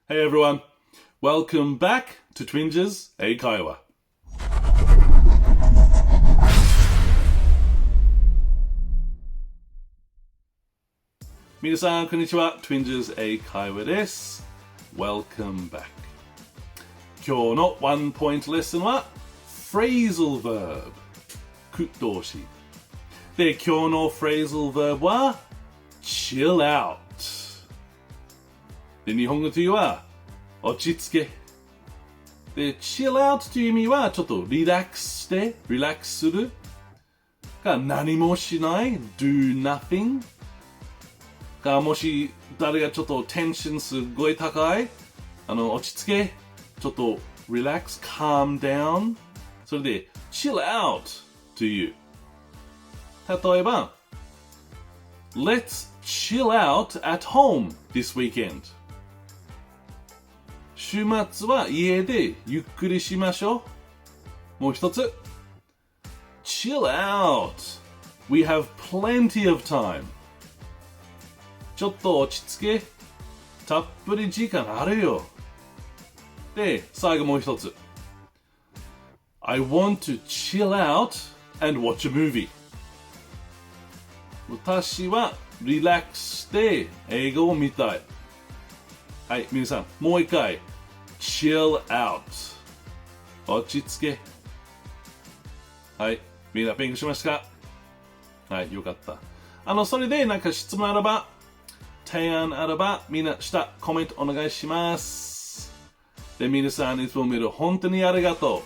Hey everyone, welcome back to Twinges 英会話。皆さんこんにちは、Twinges 英会話です。Welcome back。今日のワンポイントレッスンは Phrasal Verb 句動詞で、今日の Phrasal Verb は Chill outで、日本語というは落ち着けで、chill out という意味はちょっとリラックスしてリラックスするか、何もしない do nothing か、もし誰がちょっとテンションすごい高い落ち着け、ちょっとリラックス calm down それで chill out という、例えば Let's chill out at home this weekend週末は家でゆっくりしましょう。もう一つ Chill out We have plenty of time ちょっと落ち着け、たっぷり時間あるよ。で、最後もう一つ I want to chill out and watch a movie 私はリラックスして映画を見たい。はい、皆さん、もう一回。chill out。落ち着け。はい、みんな勉強しましたか？はい、よかった。それで、なんか質問あれば、提案あれば、みんな下、コメントお願いします。で、皆さん、いつも見る本当にありがと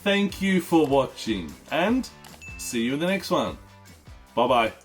う。Thank you for watching and see you in the next one. Bye bye.